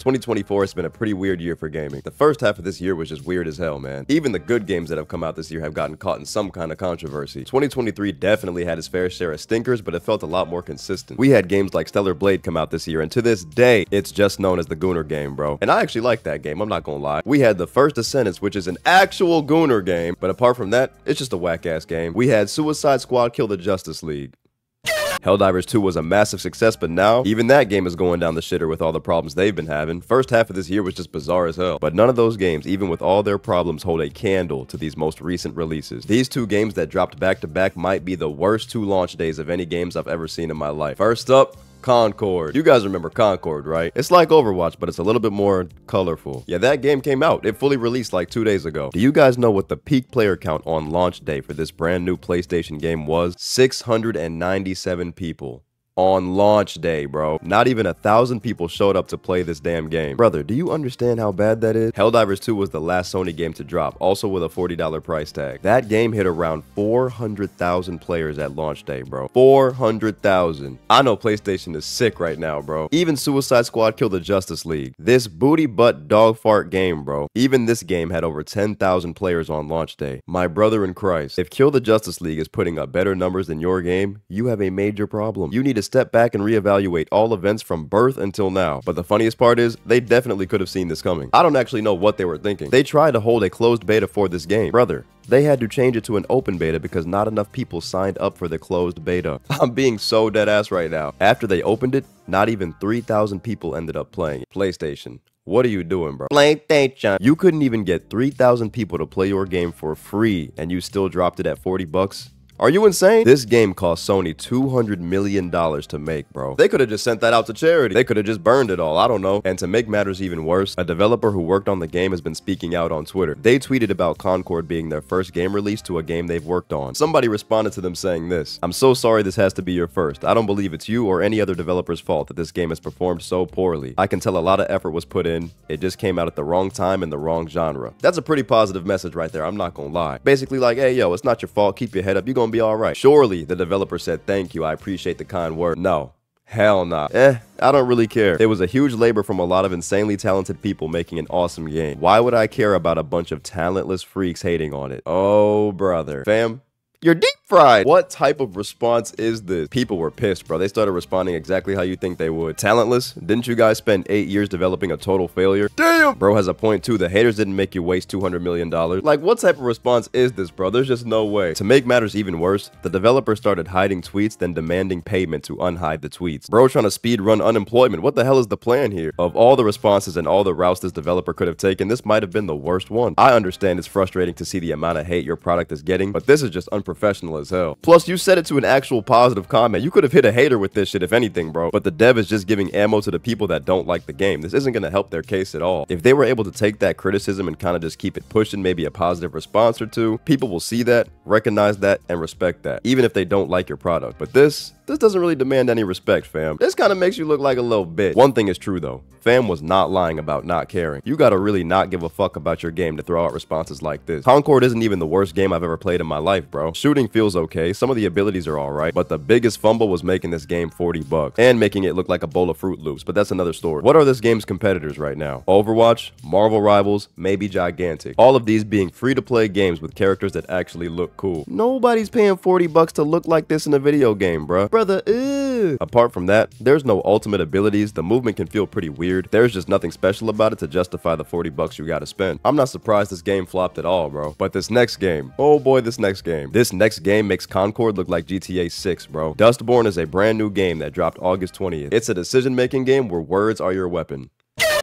2024 has been a pretty weird year for gaming. The first half of this year was just weird as hell, man. Even the good games that have come out this year have gotten caught in some kind of controversy. 2023 definitely had its fair share of stinkers, but it felt a lot more consistent. We had games like Stellar Blade come out this year, and to this day, it's just known as the Gooner game, bro. And I actually like that game, I'm not gonna lie. We had The First Descendants, which is an actual Gooner game, but apart from that, it's just a whack-ass game. We had Suicide Squad kill the Justice League. Helldivers 2 was a massive success, but now, even that game is going down the shitter with all the problems they've been having. First half of this year was just bizarre as hell. But none of those games, even with all their problems, hold a candle to these most recent releases. These two games that dropped back to back might be the worst two launch days of any games I've ever seen in my life. First up, Concord. You guys remember Concord, right? It's like Overwatch, but it's a little bit more colorful. Yeah, that game came out. It fully released like 2 days ago. Do you guys know what the peak player count on launch day for this brand new PlayStation game was? 697 people. On launch day, bro. Not even 1,000 people showed up to play this damn game. Brother, do you understand how bad that is? Helldivers 2 was the last Sony game to drop, also with a $40 price tag. That game hit around 400,000 players at launch day, bro. 400,000. I know PlayStation is sick right now, bro. Even Suicide Squad killed the Justice League. This booty butt dog fart game, bro. Even this game had over 10,000 players on launch day. My brother in Christ, if Kill the Justice League is putting up better numbers than your game, you have a major problem. You need to step back and reevaluate all events from birth until now. But the funniest part is, they definitely could have seen this coming. I don't actually know what they were thinking. They tried to hold a closed beta for this game. Brother, they had to change it to an open beta because not enough people signed up for the closed beta. I'm being so dead ass right now. After they opened it, not even 3,000 people ended up playing it. PlayStation, what are you doing, bro? PlayStation. You couldn't even get 3,000 people to play your game for free and you still dropped it at 40 bucks? Are you insane? This game cost Sony $200 million to make, bro. They could have just sent that out to charity. They could have just burned it all. I don't know. And to make matters even worse, a developer who worked on the game has been speaking out on Twitter. They tweeted about Concord being their first game release to a game they've worked on. Somebody responded to them saying this: "I'm so sorry this has to be your first. I don't believe it's you or any other developer's fault that this game has performed so poorly. I can tell a lot of effort was put in. It just came out at the wrong time in the wrong genre." That's a pretty positive message right there. I'm not gonna lie. Basically like, hey, yo, it's not your fault. Keep your head up. You're gonna be all right. Surely the developer said, "Thank you, I appreciate the kind word." No. Hell nah. I don't really care. It was a huge labor from a lot of insanely talented people making an awesome game. Why would I care about a bunch of talentless freaks hating on it? Oh, brother. Fam, you're deep fried. What type of response is this? People were pissed, bro. They started responding exactly how you think they would. Talentless? Didn't you guys spend 8 years developing a total failure? Damn! Bro has a point too. The haters didn't make you waste $200 million. Like, what type of response is this, bro? There's just no way. To make matters even worse, the developer started hiding tweets, then demanding payment to unhide the tweets. Bro trying to speed run unemployment. What the hell is the plan here? Of all the responses and all the routes this developer could have taken, this might have been the worst one. I understand it's frustrating to see the amount of hate your product is getting, but this is just unprofessional as hell. Plus, you set it to an actual positive comment. You could have hit a hater with this shit, if anything, bro. But the dev is just giving ammo to the people that don't like the game. This isn't gonna help their case at all. If they were able to take that criticism and kind of just keep it pushing, maybe a positive response or two, people will see that, recognize that, and respect that, even if they don't like your product. But this doesn't really demand any respect, fam. This kind of makes you look like a little bitch. One thing is true, though. Fam was not lying about not caring. You gotta really not give a fuck about your game to throw out responses like this. Concord isn't even the worst game I've ever played in my life, bro. Shooting feels okay. Some of the abilities are alright, but the biggest fumble was making this game 40 bucks and making it look like a bowl of Fruit Loops, but that's another story. What are this game's competitors right now? Overwatch, Marvel Rivals, maybe Gigantic. All of these being free-to-play games with characters that actually look cool. Nobody's paying 40 bucks to look like this in a video game, bruh. Brother, ew. Apart from that, there's no ultimate abilities. The movement can feel pretty weird. There's just nothing special about it to justify the 40 bucks you gotta spend. I'm not surprised this game flopped at all, bro. But this next game, oh boy, this next game makes Concord look like GTA 6, bro. Dustborn is a brand new game that dropped August 20th. It's a decision-making game where words are your weapon.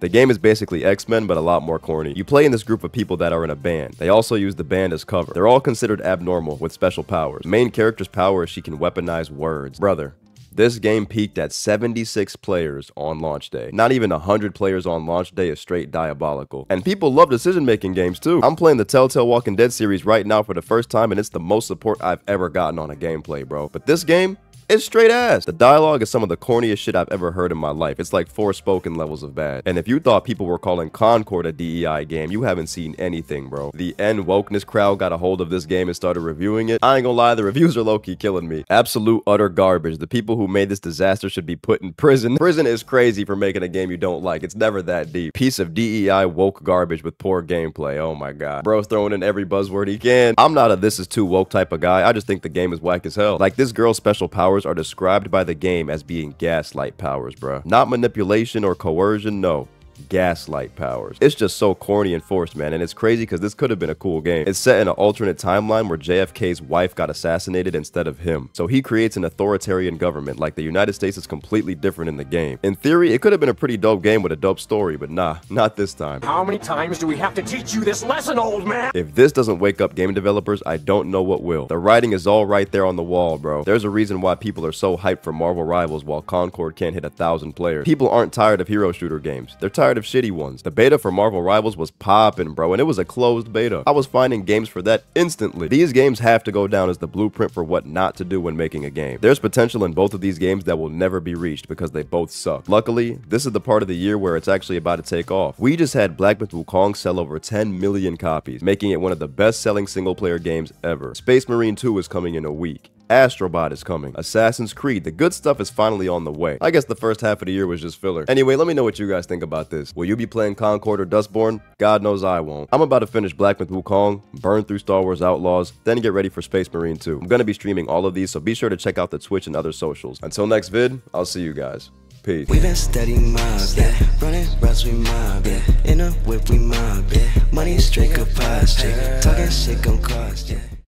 The game is basically X-Men, but a lot more corny. You play in this group of people that are in a band. They also use the band as cover. They're all considered abnormal with special powers. The main character's power is she can weaponize words. Brother, this game peaked at 76 players on launch day. Not even 100 players on launch day is straight diabolical. And people love decision-making games too. I'm playing the Telltale Walking Dead series right now for the first time, and it's the most support I've ever gotten on a gameplay, bro. But this game, It's straight ass. The dialogue is some of the corniest shit I've ever heard in my life. It's like Forspoken levels of bad. And if you thought people were calling Concord a DEI game, you haven't seen anything, bro. The N wokeness crowd got a hold of this game and started reviewing it. I ain't gonna lie, the reviews are low-key killing me. Absolute utter garbage. The people who made this disaster should be put in prison. Prison is crazy for making a game you don't like. It's never that deep. Piece of DEI woke garbage with poor gameplay. Oh my god. Bro's throwing in every buzzword he can. I'm not a this is too woke type of guy. I just think the game is whack as hell. Like, this girl's special powers are described by the game as being gaslight powers, bruh. Not manipulation or coercion, no. Gaslight powers. It's just so corny and forced, man, and it's crazy because this could have been a cool game. It's set in an alternate timeline where JFK's wife got assassinated instead of him. So he creates an authoritarian government. Like, the United States is completely different in the game. In theory, it could have been a pretty dope game with a dope story, but nah, not this time. How many times do we have to teach you this lesson, old man? If this doesn't wake up game developers, I don't know what will. The writing is all right there on the wall, bro. There's a reason why people are so hyped for Marvel Rivals while Concord can't hit 1,000 players. People aren't tired of hero shooter games. They're tired of shitty ones. The beta for Marvel Rivals was poppin', bro, and it was a closed beta. I was finding games for that instantly. These games have to go down as the blueprint for what not to do when making a game. There's potential in both of these games that will never be reached because they both suck. Luckily, this is the part of the year where it's actually about to take off. We just had Black Myth: Wukong sell over 10 million copies, making it one of the best-selling single-player games ever. Space Marine 2 is coming in a week. Astrobot is coming. Assassin's Creed. The good stuff is finally on the way. I guess the first half of the year was just filler. Anyway, let me know what you guys think about this. Will you be playing Concord or Dustborn? God knows I won't. I'm about to finish Black Myth: Wukong, burn through Star Wars Outlaws, then get ready for Space Marine 2. I'm gonna be streaming all of these, so be sure to check out the Twitch and other socials. Until next vid, I'll see you guys. Peace. We been steady mob, yeah. Running routes, we mob, yeah. In a whip, we mob, yeah. Money straight up past, yeah. Talking shit gon' cost, yeah.